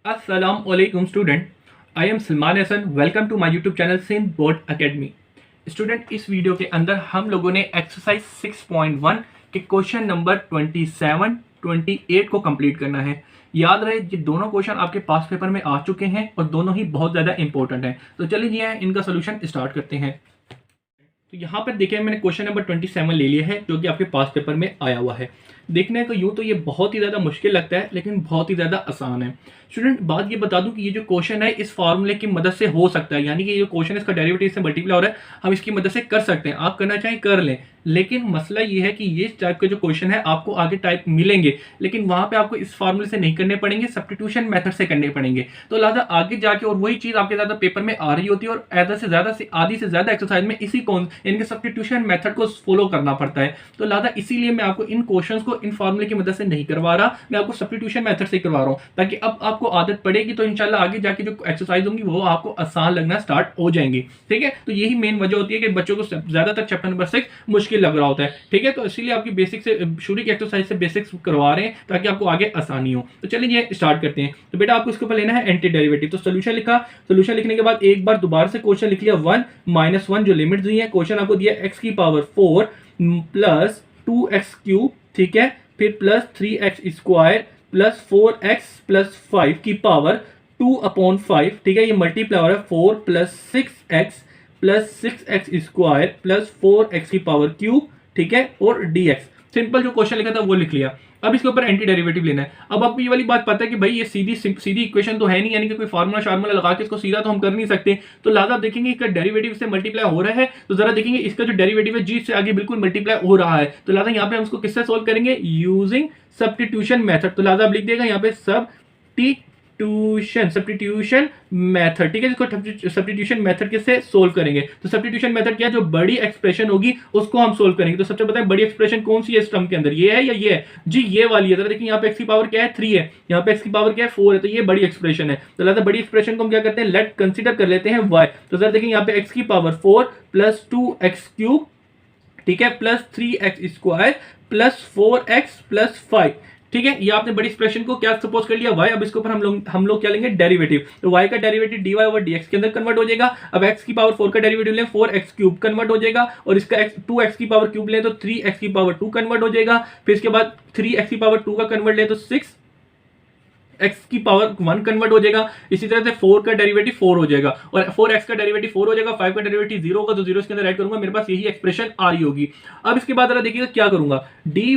Assalamualaikum student, I am Salman Hasan. Welcome to my YouTube channel Sindh board academy. Student, इस video के अंदर हम लोगों ने एक्सरसाइज 6.1 के क्वेश्चन नंबर 27, 28 को कंप्लीट करना है। याद रहे ये दोनों क्वेश्चन आपके पास पेपर में आ चुके हैं और दोनों ही बहुत ज़्यादा इंपॉर्टेंट हैं। तो चलिए इनका सोल्यूशन स्टार्ट करते हैं। तो यहाँ पर देखिए मैंने क्वेश्चन नंबर 27 ले लिया है जो कि आपके पास पेपर में आया हुआ है। देखने को यूँ तो ये बहुत ही ज़्यादा मुश्किल लगता है लेकिन बहुत ही ज़्यादा आसान है। स्टूडेंट, बात ये बता दूं कि ये जो क्वेश्चन है इस फॉर्मूले की मदद से हो सकता है, यानी कि ये जो क्वेश्चन है इसका डेरिवेटिव से मल्टीप्लाई हो रहा है, हम इसकी मदद से कर सकते हैं। आप करना चाहें कर लें, लेकिन मसला ये है कि ये टाइप के जो क्वेश्चन है आपको आगे टाइप मिलेंगे लेकिन वहां पे आपको इस फॉर्मूले से नहीं करने पड़ेंगे, सब्स्टिट्यूशन मेथड से करने पड़ेंगे। तो लिहाजा आगे जाके और वही चीज आपके ज्यादा पेपर में आ रही होती है और आधी से ज्यादा एक्सरसाइज में इसी इनके सब्स्टिट्यूशन मेथड को फॉलो करना पड़ता है। तो लिहाजा इसीलिए मैं आपको इन क्वेश्चंस को इन फॉर्मूले की मदद से नहीं करवा रहा, मैं आपको सब्स्टिट्यूशन मेथड से करवा रहा हूं ताकि अब आपको आदत पड़ेगी तो इंशाल्लाह आगे जाके जो एक्सरसाइज होंगी वो आपको आसान लगना स्टार्ट हो जाएंगी। ठीक है, तो यही मेन वजह होती है कि बच्चों को ज्यादातर चैप्टर नंबर 6 मुश्किल लग रहा होता है। ठीक है, तो इसीलिए आपकी बेसिक से शुरू की एक्सरसाइज से बेसिक्स करवा रहे हैं ताकि आपको आगे आसानी हो। तो चलिए ये स्टार्ट करते हैं। तो बेटा आपको इसके ऊपर लेना है एंटी डेरिवेटिव। तो सोल्यूशन लिखा, सोल्यूशन लिखने के बाद एक बार दोबारा से क्वेश्चन लिख लिया 1 - 1 जो लिमिट दी है। क्वेश्चन आपको दिया x की पावर 4 प्लस 2x³ ठीक है, फिर plus 3x² plus 4x plus 5 की पावर 2/5 ठीक है, ये मल्टीप्लाई हो रहा है 4 plus 6x plus 6x² plus 4x की पावर क्यूब ठीक है, और dx। सिंपल जो क्वेश्चन लिखा था वो लिख लिया। अब इसके ऊपर एंटी डेरिवेटिव लेना है। अब आपको ये वाली बात पता है कि भाई ये सीधी इक्वेशन तो है नहीं, यानी कि कोई फार्मूला लगा के इसको सीधा तो हम कर नहीं सकते। तो लिहाजा देखेंगे इसका डेरिवेटिव से मल्टीप्लाई हो रहा है तो जरा देखेंगे इसका जो डेरिवेटिव है जी से आगे बिल्कुल मल्टीप्लाई हो रहा है। तो लिहाजा यहाँ पे हम इसको किससे सोल्व करेंगे, यूजिंग सब्स्टिट्यूशन मेथड। तो लिहाजा आप लिख देगा यहाँ पे सब्स्टिट्यूशन मेथड ठीक है, जिसको सब्स्टिट्यूशन मेथड किससे सोल्व करेंगे। तो सब्स्टिट्यूशन मेथड क्या है, जो बड़ी एक्सप्रेशन होगी उसको हम सोल्व करेंगे। तो सबसे बताएं बड़ी एक्सप्रेशन कौन सी है इस टर्म के अंदर, ये है या ये है जी, ये वाली है। तो देखिए यहाँ पे x की पावर क्या है 3 है, यहाँ पे x की पावर क्या है 4 है, तो ये बड़ी एक्सप्रेशन है। तो लिहाजा बड़ी एक्सप्रेशन को हम क्या करते हैं, लेट कंसीडर कर लेते हैं y। तो सर देखिए यहाँ पे x की पावर 4 प्लस 2x³ ठीक है, plus 3x² plus 4x plus 5 ठीक है, ये आपने बड़ी एक्सप्रेशन को क्या सपोज कर लिया y। अब इसके ऊपर हम लोग क्या लेंगे, डेरिवेटिव। तो y का डेरिवेटिव dy ओवर dx के अंदर कन्वर्ट हो जाएगा। अब x की पावर 4 का डेरिवेटिव लें 4x³ कन्वर्ट हो जाएगा, और इसका 2x की पावर क्यूब लें तो 3x की पावर 2 कन्वर्ट हो जाएगा। फिर इसके बाद 3x की पावर 2 का कन्वर्ट लें तो 6x की पावर 1 कन्वर्ट हो जाएगा। इसी तरह से 4 का डेरिवेटिव 4 हो जाएगा, और 4x का डेरिवेटिव 4 हो जाएगा। 5 का डेरिवेटिव 0 होगा तो 0 इसके अंदर ऐड करूंगा, मेरे पास यही एक्सप्रेशन आ रही होगी। अब इसके बाद देखिएगा क्या करूंगा, dy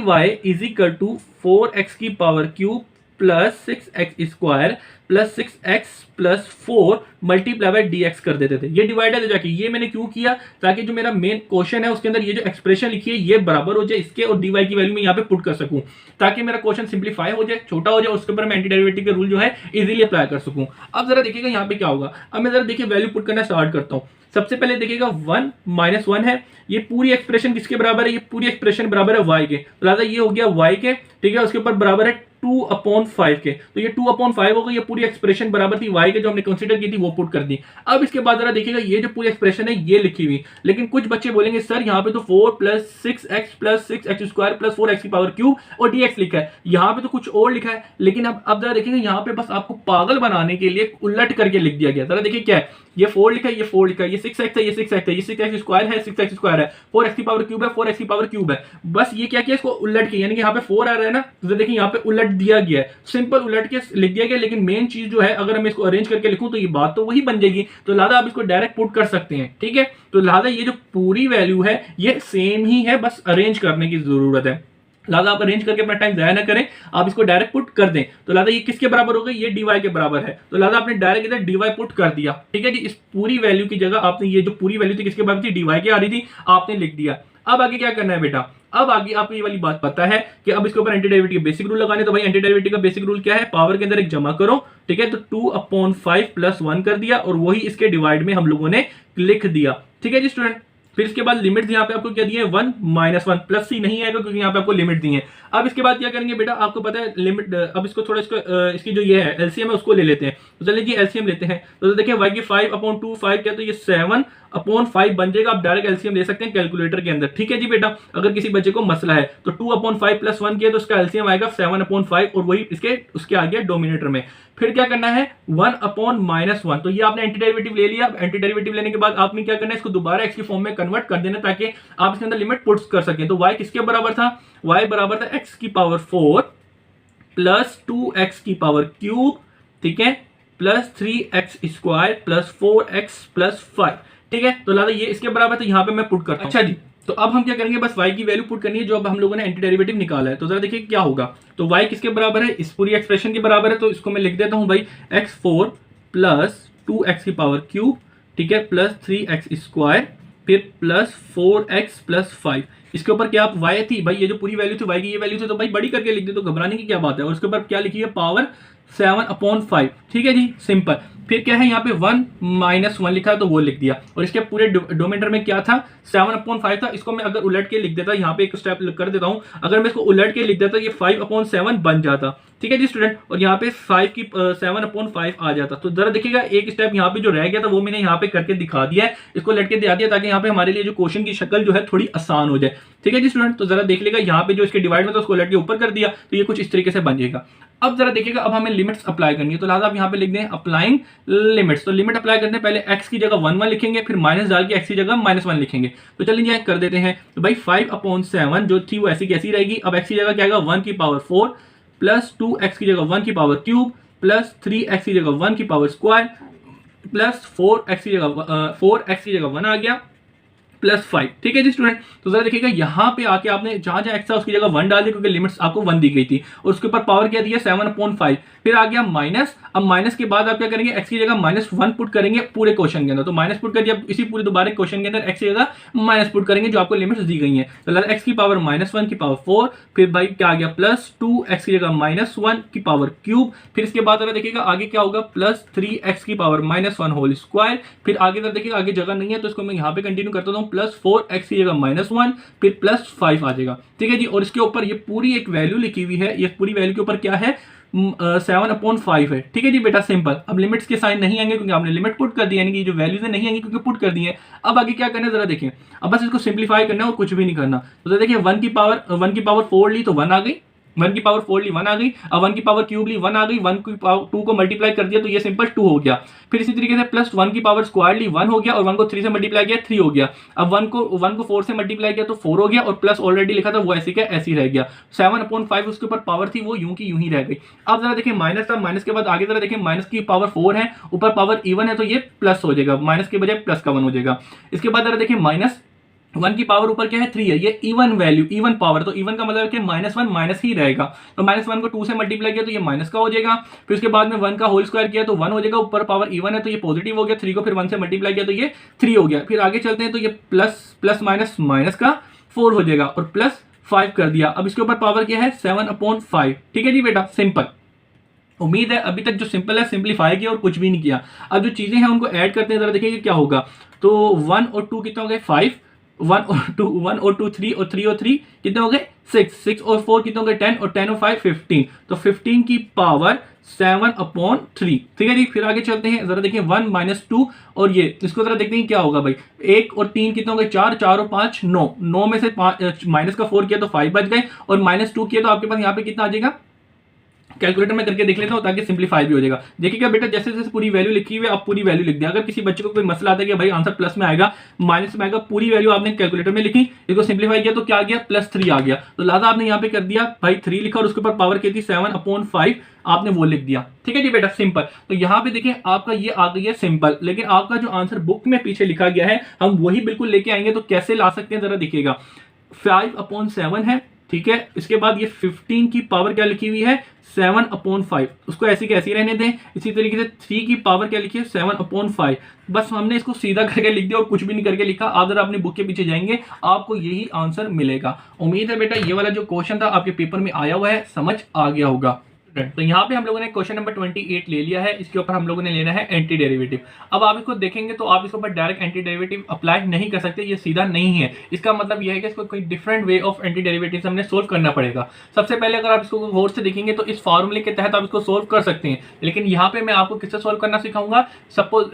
is equal to 4x की power cube plus 6x² plus 6x plus 4 multiply by dx कर देते थे। ये डिवाइडेड हो जाके, ये मैंने क्यों किया, ताकि जो मेरा मेन क्वेश्चन है उसके अंदर ये जो एक्सप्रेशन लिखी है ये बराबर हो जाए इसके, और dy की वैल्यू में यहाँ पे पुट कर सकूं ताकि मेरा क्वेश्चन सिंप्लीफाई हो जाए, छोटा हो जाए, उसके ऊपर मैं एंटी डेरिवेटिव के रूल जो है इजीली अप्लाई कर सकूं। अब जरा देखिएगा यहाँ पे क्या होगा। अब मैं जरा देखिए वैल्यू पुट करना स्टार्ट करता हूँ। सबसे पहले देखिएगा 1 - 1 है, ये पूरी एक्सप्रेशन किसके बराबर है, ये पूरी एक्सप्रेशन बराबर है y के। तो लिहाजा ये हो गया y के ठीक है, उसके ऊपर बराबर है 2/5 के। तो ये 2/5 होगा, ये पूरी एक्सप्रेशन बराबर थी y के जो हमने कंसीडर की थी वो पुट कर दी। अब इसके बाद जरा देखिएगा ये जो पूरी एक्सप्रेशन है ये लिखी हुई, लेकिन कुछ बच्चे बोलेंगे सर यहाँ पे तो 4 plus 6x plus 6x² plus 4x की पावर क्यूब और dx लिखा है, यहाँ पे तो कुछ और लिखा है। लेकिन अब जरा देखिएगा यहाँ पे बस आपको पागल बनाने के लिए उलट करके लिख दिया गया। जरा देखिए क्या है, ये 4 लिखा है, ये 4 लिखा है, ये 6x है, ये 6x है, ये 6x² है, 6x² है, 4x की पावर क्यूब है, 4x की पावर क्यूब है। बस ये क्या किया, इसको उलट किया, यानी कि यहाँ पे 4 आ रहा है ना, तो देखिए यहाँ पे उलट दिया गया है, सिंपल उलट के लिख दिया गया। लेकिन मेन चीज जो है अगर मैं इसको अरेंज करके लिखूं तो ये बात तो वही बन जाएगी। तो लिहाजा आप इसको डायरेक्ट पुट कर सकते हैं ठीक है। तो लिहाजा ये जो पूरी वैल्यू है ये सेम ही है, बस अरेंज करने की जरूरत है। लिहाजा आप अरेंज करके अपना टाइम जाया ना करें, आप इसको डायरेक्ट पुट कर दें। तो लिहाजा ये किसके बराबर हो गई, ये dy के बराबर है। तो लिहाजा आपने डायरेक्ट इधर dy पुट कर दिया ठीक है जी। इस पूरी वैल्यू की जगह आपने ये जो पूरी वैल्यू थी किसके बराबर थी, dy की आ रही थी, आपने लिख दिया। अब आगे क्या करना है बेटा, अब आगे आपको ये वाली बात पता है कि अब इसके ऊपर एंटी डेरिवेटिव के बेसिक रूल लगाने। तो भाई एंटी डेरिवेटिव का बेसिक रूल क्या है, पावर के अंदर एक जमा करो ठीक है। तो 2/5 प्लस 1 कर दिया और वही इसके डिवाइड में हम लोगों ने लिख दिया ठीक है जी स्टूडेंट। फिर इसके बाद लिमिट यहाँ पे आपको क्या दिए 1 - 1 प्लस सी नहीं आएगा क्योंकि यहाँ पे आपको लिमिट दी है। अब इसके बाद क्या करेंगे बेटा, आपको पता है लिमिट, अब इसको थोड़ा इसकी जो ये है एलसीएम है उसको ले लेते हैं। तो चलिए जी एलसीएम लेते हैं। तो देखिए y की 5/2 5 क्या, तो ये 7 अपॉन 5 बन जाएगा। आप डायरेक्ट एलसीएम दे सकते हैं कैलकुलेटर के अंदर, ठीक है जी बेटा। अगर किसी बच्चे को मसला है तो 2/5 + 1 किया तो उसका एलसीएम आएगा 7/5 और वही इसके उसके आ गया डोमिनेटर में। फिर क्या करना है 1/-1, तो ये आपने एंटी डेरिवेटिव ले लिया। एंटी डेरिवेटिव लेने के बाद आपने क्या करना है, इसको दोबारा x की फॉर्म में कन्वर्ट कर देना ताकि आप इसके अंदर लिमिट पुट्स कर सकें। तो y किसके बराबर था, y बराबर था x⁴ प्लस 2x⁵, ठीक है, plus 3x² plus 4x plus 5, ठीक है। तो लिहाजा ये इसके बराबर, तो यहां पे मैं पुट करता हूं। अच्छा जी, तो अब हम क्या करेंगे, बस y की वैल्यू पुट करनी है जो अब हम लोगों ने एंटी डेरिवेटिव निकाला है। तो जरा देखिए क्या होगा। तो y किसके बराबर है, इस पूरी एक्सप्रेशन के बराबर है। तो इसको मैं लिख देता हूं भाई x4 प्लस 2x⁵, ठीक है, प्लस 3x², फिर प्लस 4x प्लस 5। इसके ऊपर क्या y थी भाई, ये जो पूरी वैल्यू थी y की, ये वैल्यू थी, तो भाई बड़ी करके लिख दे, तो घबराने की क्या बात है। और उसके ऊपर क्या लिखी है, पावर 7/5, ठीक है जी, सिंपल। फिर क्या है यहाँ पे 1 - 1 लिखा है तो वो लिख दिया। और इसके पूरे डोमीटर में क्या था 7/5 था। इसको मैं अगर उलट के लिख देता, यहाँ पे एक स्टेप कर देता हूँ, अगर मैं इसको उलट के लिख देता ये 5/7 बन जाता, ठीक है जी स्टूडेंट। और यहाँ पे 7/5 आ जाता। तो जरा देखिएगा एक स्टेप यहाँ पे जो रह गया था वो मैंने यहाँ पे करके दिखा दिया है, इसको लट के दिखा दिया ताकि यहाँ पे हमारे लिए जो क्वेश्चन की शक्ल जो है थोड़ी आसान हो जाए, ठीक है जी स्टूडेंट। तो जरा देख लेगा यहाँ पे जो इसके डिवाइड में था उसको लट के ऊपर कर दिया, तो ये कुछ इस तरीके से बन जाएगा। अब जरा देखिएगा अब हमें लिमिट्स अप्लाई करनी है, तो लिहाजा आप यहाँ पे लिख दें अप्लाइंग लिमिट्स। तो लिमिट अप्लाई करने पहले x की जगह 1 लिखेंगे, फिर माइनस डाल के x की जगह -1 लिखेंगे। तो चलिए कर देते हैं। तो भाई 5/7 जो थी वो ऐसी कैसी रहेगी। अब x की जगह क्या आएगा 1⁴ प्लस 2x की जगह 1³ प्लस 3x की जगह 1² प्लस 4x की जगह 1 आ गया प्लस 5, ठीक है जी स्टूडेंट। तो जरा देखिएगा यहाँ पे आके आपने जहां जहां एक्स था उसकी जगह 1 डाल दिया, क्योंकि लिमिट्स आपको 1 दी गई थी। और उसके ऊपर पावर क्या दी है 7/5। फिर आ गया माइनस। अब माइनस के बाद आप क्या करेंगे, एक्स की जगह -1 पुट करेंगे पूरे क्वेश्चन के अंदर। तो माइनस पुट कर दिया, इसी पूरे दोबारा क्वेश्चन के अंदर एक्स की जगह माइनस पुट करेंगे जो आपको लिमिट्स दी गई हैं। तो एक्स की पावर -1⁴, फिर भाई क्या आ गया प्लस 2x की जगह -1⁵। फिर इसके बाद अगर देखिएगा आगे क्या होगा प्लस 3x⁻1² फिर आगे अगर देखिएगा आगे जगह नहीं है तो इसको मैं यहाँ पे कंटिन्यू करता हूँ, प्लस 4x की जगह -1 फिर प्लस 5 आ जाएगा, ठीक है जी। और इसके ऊपर ये पूरी एक वैल्यू लिखी हुई है, ये पूरी वैल्यू के ऊपर क्या है 7/5 है, ठीक है जी बेटा, सिंपल। अब लिमिट्स के साइन नहीं आएंगे क्योंकि आपने लिमिट पुट कर दी, यानी कि जो वैल्यूज नहीं आएंगे क्योंकि पुट कर दी है। अब आगे क्या करना है जरा देखें, अब बस इसको सिंप्लीफाई करना है और कुछ भी नहीं करना। तो देखिए 1 की पावर 4 ली तो 1 आ गई, 1 की पावर 4 ली 1 आ गई। अब 1 की पावर क्यूब ली 1 आ गई, 1 की पावर 2 को मल्टीप्लाई कर दिया तो ये सिंपल 2 हो गया। फिर इसी तरीके से प्लस 1 की पावर स्क्वायर ली 1 हो गया, और 1 को 3 से मल्टीप्लाई किया 3 हो गया। अब 1 को 4 से मल्टीप्लाई किया तो 4 हो गया, और प्लस ऑलरेडी लिखा था वो ऐसी का ऐसी रह गया। 7/5 उसके ऊपर पावर थी वो यूं की यूं ही रह गई। अब जरा देखिए माइनस था, माइनस के बाद आगे जरा देखिए माइनस की पावर 4 है, ऊपर पावर इवन है तो ये प्लस हो जाएगा, माइनस के बजाय प्लस का 1 हो जाएगा। इसके बाद जरा देखिए माइनस 1 की पावर ऊपर क्या है 3 है, ये इवन वैल्यू इवन पावर, तो इवन का मतलब है कि -1 माइनस ही रहेगा। तो -1 को 2 से मल्टीप्लाई किया तो ये माइनस का हो जाएगा। फिर उसके बाद में 1 का होल स्क्वायर किया तो 1 हो जाएगा, ऊपर पावर इवन है तो ये पॉजिटिव हो गया। 3 को फिर 1 से मल्टीप्लाई किया तो ये 3 हो गया। फिर आगे चलते हैं तो ये प्लस माइनस माइनस का 4 हो जाएगा, और प्लस 5 कर दिया। अब इसके ऊपर पावर क्या है 7/5, ठीक है जी बेटा, सिंपल। उम्मीद है अभी तक जो सिंपल है सिंप्लीफाई किया और कुछ भी नहीं किया। अब जो चीजें हैं उनको ऐड करते हैं, जरा देखिए क्या होगा। तो 1 और 2 कितना हो गए 5, 1 और 2 3, और 3 और 3 कितने हो गए 6 और 4 कितने हो गए 10, और 10 और 5 15। तो 15 की पावर 7/3, ठीक है जी। फिर आगे चलते हैं, जरा देखिए 1 - 2, और ये इसको जरा देखते हैं क्या होगा भाई। 1 और 3 कितने हो गए 4, 4 और 5 9, 9 में से माइनस का 4 किया तो 5 बच गए, और -2 किया तो आपके पास यहाँ पे कितना आ जाएगा, कैलकुलेटर में करके देख लेता हूं ताकि सिंप्लीफाई भी हो जाएगा। देखिएगा बेटा जैसे जैसे पूरी वैल्यू लिखी हुई है आप पूरी वैल्यू लिख दें। अगर किसी बच्चे को कोई मसला आता है कि भाई आंसर प्लस में आएगा माइनस में आएगा, पूरी वैल्यू आपने कैलकुलेटर में लिखी, इसको सिंप्लीफाई किया तो क्या आ गया +3 आ गया। तो लिहाजा आपने यहाँ पे कर दिया भाई 3 लिखा, और उसके ऊपर पावर क्या थी 7/5 आपने वो लिख दिया, ठीक है जी बेटा, सिंपल। तो यहाँ पे देखिए आपका ये आ गई है सिंपल, लेकिन आपका जो आंसर बुक में पीछे लिखा गया है हम वही बिल्कुल लेके आएंगे। तो कैसे ला सकते हैं जरा देखिएगा, 5/7 है, ठीक है। इसके बाद ये 15 की पावर क्या लिखी हुई है 7/5, उसको ऐसी कैसी रहने दें। इसी तरीके से 3 की पावर क्या लिखी है 7/5, बस हमने इसको सीधा करके लिख दिया और कुछ भी नहीं करके लिखा। आप जरा अपनी बुक के पीछे जाएंगे आपको यही आंसर मिलेगा। उम्मीद है बेटा ये वाला जो क्वेश्चन था आपके पेपर में आया हुआ है, समझ आ गया होगा। तो यहाँ पे हम लोगों ने क्वेश्चन नंबर 28 ले लिया है, इसके ऊपर हम लोगों ने लेना है एंटी डेरिवेटिव। अब आप इसको देखेंगे तो आप इसके ऊपर डायरेक्ट एंटी डेरिवेटिव अप्लाई नहीं कर सकते, ये सीधा नहीं है। इसका मतलब यह है कि इसको कोई different way of anti derivative हमने सोल्व करना पड़ेगा। सबसे पहले अगर आप इसको गौर से देखेंगे तो इस फॉर्मूले के तहत आप इसको सोल्व कर सकते हैं, लेकिन यहाँ पे मैं आपको किससे सोल्व करना सिखाऊंगा, सपोज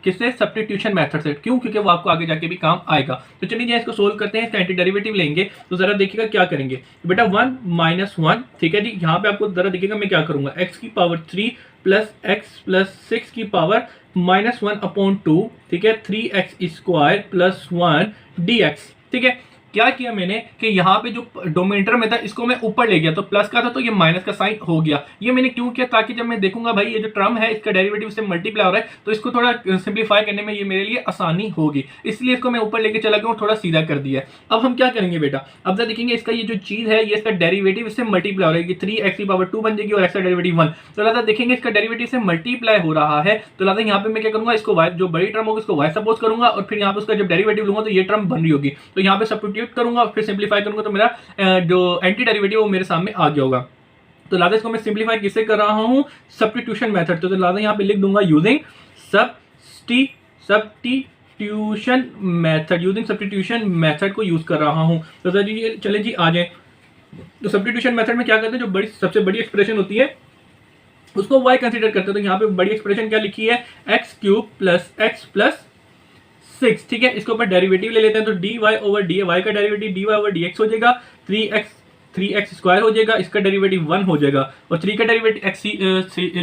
किससे, सब्स्टिट्यूशन मेथड से। क्यों? क्योंकि वो आपको आगे जाके भी काम आएगा। तो चलिए इसको सोल्व करते हैं, इसका एंटी डेरिवेटिव लेंगे। तो जरा देखिएगा क्या करेंगे बेटा, 1 - 1, ठीक है जी। यहाँ पे आपको जरा देखिएगा मैं क्या करूंगा, x की पावर 3 प्लस x प्लस 6 की पावर -1/2, ठीक है, 3x² प्लस 1 dx, ठीक है। क्या किया मैंने कि यहाँ पे जो डोमिनेटर में था इसको मैं ऊपर ले गया, तो प्लस का था तो ये माइनस का साइन हो गया। ये मैंने क्यों किया, ताकि जब मैं देखूंगा भाई ये जो टर्म है इसका डेरिवेटिव से मल्टीप्लाई हो रहा है, तो इसको थोड़ा सिंप्लीफाई करने में ये मेरे लिए आसानी होगी, इसलिए इसको मैं ऊपर लेके चला गया और थोड़ा सीधा कर दिया। अब हम क्या करेंगे बेटा, अब जरा देखेंगे इसका ये जो चीज है ये इसका डेरिवेटिव इससे मल्टीप्लाई हो रहा है, 3x² बन जाएगी और x का डेरिवेटिव 1। तो लादा देखेंगे इसका डेरिवेटिव से मल्टीप्लाई हो रहा है, तो लादा यहाँ पे मैं क्या करूंगा, इसको y जो बड़ी टर्म होगी इसको y सपोज करूंगा और फिर यहाँ पे उसका जब डेरिवेटिव लूंगा तो ये टर्म बन रही होगी, तो यहाँ पे सब्स्टिट्यूट करूंगा और फिर सिंप्लीफाई करूंगा तो मेरा जो एंटी डेरिवेटिव वो मेरे सामने आ गया होगा। तो लादा इसको मैं सिंप्लीफाई किससे कर रहा हूं, सब्स्टिट्यूशन मेथड। तो लादा यहां पे लिख दूंगा using substitution method, using substitution method को यूज कर रहा हूं। तो चले जी आ जाए। तो सब्स्टिट्यूशन मेथड में क्या करते हैं, जो बड़ी सबसे बड़ी एक्सप्रेशन होती है उसको y कंसीडर करते हैं। तो यहाँ पे बड़ी एक्सप्रेशन क्या लिखी है, x³ प्लस x प्लस 6, ठीक है। इसके ऊपर डेरिवेटिव ले लेते हैं, तो dy/dy, y का डेरिवेटिव dy/dx हो जाएगा, 3x² हो जाएगा, इसका डेरिवेटिव 1 हो जाएगा, और 3 का डेरिवेटिव x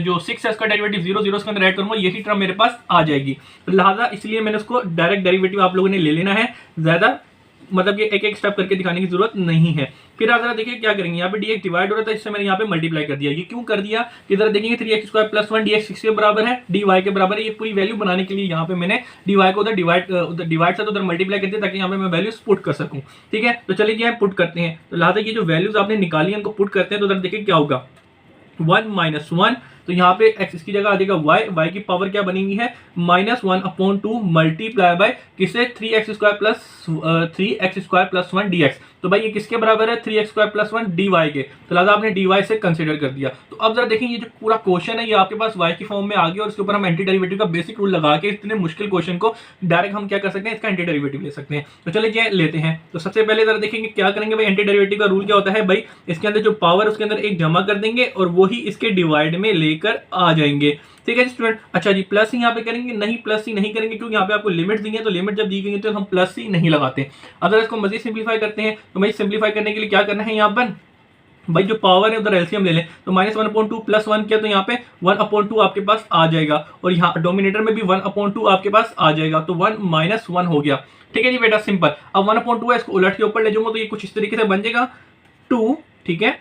जो 6 है इसका डेरिवेटिव 0 0 इसके अंदर ऐड करूंगा, यही टर्म मेरे पास आ जाएगी। तो लिहाजा इसलिए मैंने उसको डायरेक्ट डेरिवेटिव आप लोगों ने ले लेना है, ज्यादा मतलब कि एक एक स्टेप करके दिखाने की जरूरत नहीं है। फिर आप जरा देखिए क्या करेंगे, यहाँ पे dx डिवाइड हो रहा था, इससे मैंने यहाँ पे मल्टीप्लाई कर दिया। ये क्यों कर दिया कि जरा देखेंगे 3x² प्लस 1 dx 6 के बराबर है, dy के बराबर है। ये पूरी वैल्यू बनाने के लिए यहाँ पे मैंने dy को उधर डिवाइड से उधर मल्टीप्लाई कर दिया, ताकि यहाँ पे मैं वैल्यूज पुट कर सकूँ, ठीक है। तो चलिए हम पुट करते हैं। तो लिहाजा ये जो वैल्यूज आपने निकाली है उनको पुट करते हैं। तो जरा देखिए क्या होगा, 1 - 1, तो यहाँ पे x की जगह आ जाएगा y की पावर क्या बनी हुई है, -1/2 मल्टीप्लाई बाय किसे, 3x² प्लस 1 dx। तो भाई ये किसके बराबर है, 3x² प्लस 1 dy के। तो लिहाजा आपने dy से कंसीडर कर दिया। तो अब जरा देखिए ये जो पूरा क्वेश्चन है ये आपके पास y की फॉर्म में आ गया, और इसके ऊपर हम एंटी डेरिवेटिव का बेसिक रूल लगा के इतने मुश्किल क्वेश्चन को डायरेक्ट हम क्या कर सकते हैं, इसका एंटी डेरिवेटिव ले सकते हैं। तो चलिए ये लेते हैं। तो सबसे पहले जरा देखेंगे क्या करेंगे भाई, एंटी डेरिवेटिव का रूल क्या होता है भाई, इसके अंदर जो पावर उसके अंदर एक जमा कर देंगे और वो ही इसके डिवाइड में लेकर आ जाएंगे, ठीक है जी स्टूडेंट। अच्छा जी, प्लस ही यहाँ पे करेंगे, नहीं प्लस ही नहीं करेंगे, क्योंकि यहाँ पे आपको लिमिट दी है, तो लिमिट जब दी गई है तो हम प्लस ही नहीं लगाते। अगर इसको मजीद सिंप्लीफाई करते हैं तो भाई सिंप्लीफाई करने के लिए क्या करना है, यहाँ पर भाई जो पावर है उधर एलसीएम ले लें, तो -1/2 प्लस 1 किया तो यहाँ पे 1/2 आपके पास आ जाएगा, और यहाँ डोमिनेटर में भी 1/2 आपके पास आ जाएगा, तो 1 - 1 हो गया, ठीक है जी बेटा, सिंपल। अब 1/2 है, इसको उलट के ऊपर ले जाऊंगा तो ये कुछ इस तरीके से बन जाएगा 2, ठीक है,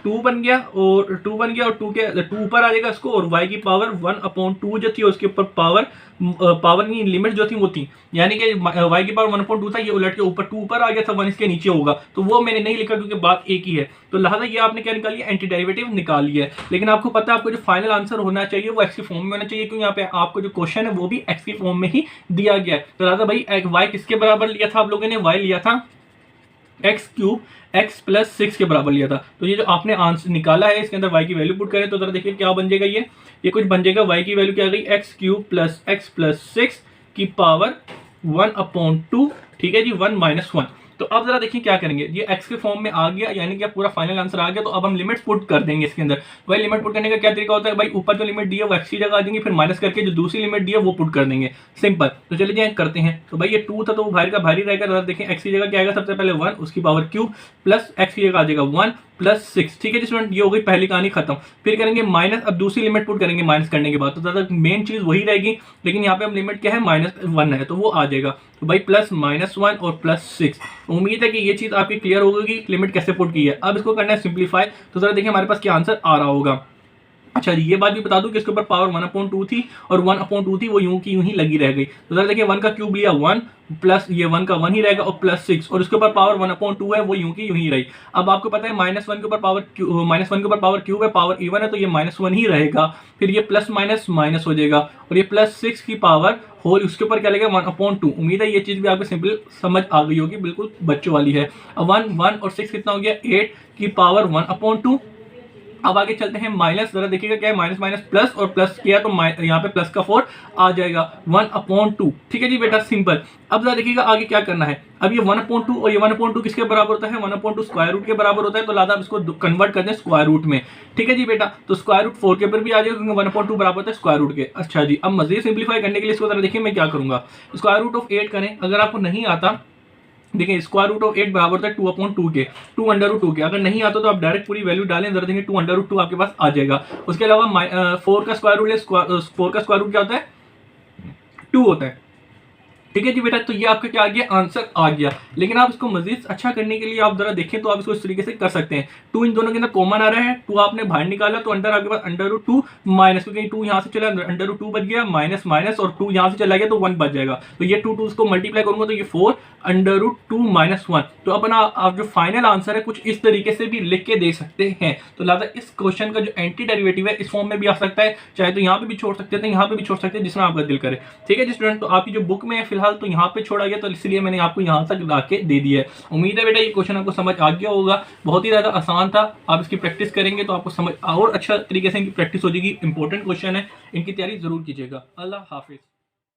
2 बन गया और 2 बन गया, और 2 ऊपर आ जाएगा इसको, और y की पावर 1/2 जो थी उसके ऊपर पावर की लिमिट जो थी वो थी, यानी कि y की पावर 1/2 था, ये उलट के ऊपर 2 ऊपर आ गया था, 1 इसके नीचे होगा, तो वो मैंने नहीं लिखा क्योंकि बात एक ही है। तो लिहाजा ये आपने क्या निकाली, एंटी डेरिवेटिव निकाली है। लेकिन आपको पता है आपको जो फाइनल आंसर होना चाहिए वो x की फॉर्म में होना चाहिए, क्योंकि यहाँ पे आपको जो क्वेश्चन है वो भी x की फॉर्म में ही दिया गया है। तो लिहाजा भाई y किसके बराबर लिया था आप लोगों ने, y लिया था x³ x प्लस 6 के बराबर लिया था। तो ये जो आपने आंसर निकाला है इसके अंदर y की वैल्यू पुट करें तो जरा देखिए क्या बन जाएगा, ये कुछ बन जाएगा, y की वैल्यू क्या आ गई, x³ प्लस x प्लस 6 की पावर 1/2, ठीक है जी, 1 - 1। तो अब जरा देखिए क्या करेंगे, ये x के फॉर्म में आ गया, यानी कि पूरा फाइनल आंसर आ गया। तो अब हम लिमिट पुट कर देंगे इसके अंदर। भाई लिमिट पुट करने का क्या तरीका होता है, भाई ऊपर जो लिमिट दी है वो x की जगह आ जाएंगे, फिर माइनस करके जो दूसरी लिमिट दी है वो पुट कर देंगे, सिंपल। तो चलिए करते हैं। तो भाई ये 2 था तो वो बाहर का बाहर ही रहेगा। तो देखिए x की जगह क्या आएगा, सबसे पहले 1 उसकी पावर क्यूब प्लस x की जगह आ जाएगा 1 प्लस 6, ठीक है जी स्टूडेंट, ये हो गई पहली कहानी खत्म। फिर करेंगे माइनस, अब दूसरी लिमिट पुट करेंगे माइनस करने के बाद, तो ज्यादा मेन चीज वही रहेगी, लेकिन यहाँ पे हम लिमिट क्या है, -1 है, तो वो आ जाएगा। तो भाई +-1 और +6। उम्मीद है कि ये चीज आपकी क्लियर होगी, लिमिट कैसे पुट की है। अब इसको करना है सिंप्लीफाई, तो जरा देखिए हमारे पास क्या आंसर आ रहा होगा। अच्छा जी, ये बात भी बता दूं कि इसके ऊपर पावर 1/2 थी और 1/2 थी वो यूं की यूं ही लगी रह गई। तो जरा देखिए 1 का क्यूब लिया 1 प्लस ये 1 का 1 ही रहेगा और +6, और इसके ऊपर पावर 1/2 है वो यूं की यूं ही रही। अब आपको पता है -1 के ऊपर पावर क्यूब है, पावर इवन है, तो ये -1 ही रहेगा। फिर ये प्लस माइनस माइनस हो जाएगा, और ये +6 की पावर होल उसके ऊपर क्या लगेगा 1/2। उम्मीद है ये चीज भी आपको सिंपल समझ आ गई होगी, बिल्कुल बच्चों वाली है। अब 1 और 6 कितना हो गया, 8 की पावर 1/2, अब आगे चलते हैं माइनस, जरा देखिएगा क्या है, माइनस माइनस प्लस और प्लस किया तो यहाँ पे प्लस का 4 आ जाएगा 1/2। ठीक है जी बेटा, सिंपल। अब जरा देखिएगा आगे क्या करना है। अब ये 1/2 और ये 1/2 किसके बराबर होता है, 1/2 स्क्वायर रूट के बराबर होता है, तो लादा इसको कन्वर्ट करते हैं स्क्वायर रूट में। ठीक है जी बेटा, तो स्क्वायर रूट 4 के ऊपर भी आ जाएगा क्योंकि 1/2 बराबर होता है स्क्वायर रूट के। अच्छा जी, अब मजीद सिंप्लीफाई करने के लिए इसको जरा देखिए मैं क्या करूंगा। स्क्वायर रूट ऑफ 8 करें, अगर आपको नहीं आता, देखिए स्क्वायर रूट ऑफ 8 बराबर होता है 2/2 के, 2/2 के। अगर नहीं आता तो आप डायरेक्ट पूरी वैल्यू डालें, जरा देंगे 2/2 आपके पास आ जाएगा। उसके अलावा 4 का स्क्वायर रूट है, 4 का स्क्वायर रूट क्या होता है, 2 होता है। ठीक है जी बेटा, तो ये आपका क्या आ गया, आंसर आ गया। लेकिन आप इसको मजीद अच्छा करने के लिए आप जरा देखें तो आप इसको इस तरीके से कर सकते हैं। 2 इन दोनों के अंदर कॉमन आ रहा है, 2 आपने बाहर निकाला तो अंदर आपके पास √2 माइनस, क्योंकि 2 यहाँ से चला √2 बच गया, माइनस माइनस और 2 यहाँ से चला गया तो 1 बच जाएगा। तो ये 2 को मल्टीप्लाई करूंगा तो ये 4 √2 - 1। तो अपना आप जो फाइनल आंसर है कुछ इस तरीके से भी लिख के दे सकते हैं। तो लिहाजा इस क्वेश्चन का जो एंटी डेरिवेटिव है इस फॉर्म में भी आ सकता है, चाहे तो यहाँ पे भी छोड़ सकते हैं, यहाँ पे भी छोड़ सकते हैं, जिसमें आपका दिल करे। ठीक है जी स्टूडेंट, तो आपकी जो बुक में है फिलहाल तो यहाँ पे छोड़ा गया, तो इसलिए मैंने आपको यहाँ तक ला के दे दिया है। उम्मीद है बेटा ये क्वेश्चन आपको समझ आ गया होगा, बहुत ही ज़्यादा आसान था। आप इसकी प्रैक्टिस करेंगे तो आपको समझ और अच्छा तरीके से इनकी प्रैक्टिस हो जाएगी। इंपॉर्टेंट क्वेश्चन है, इनकी तैयारी जरूर कीजिएगा। अल्लाह हाफिज़।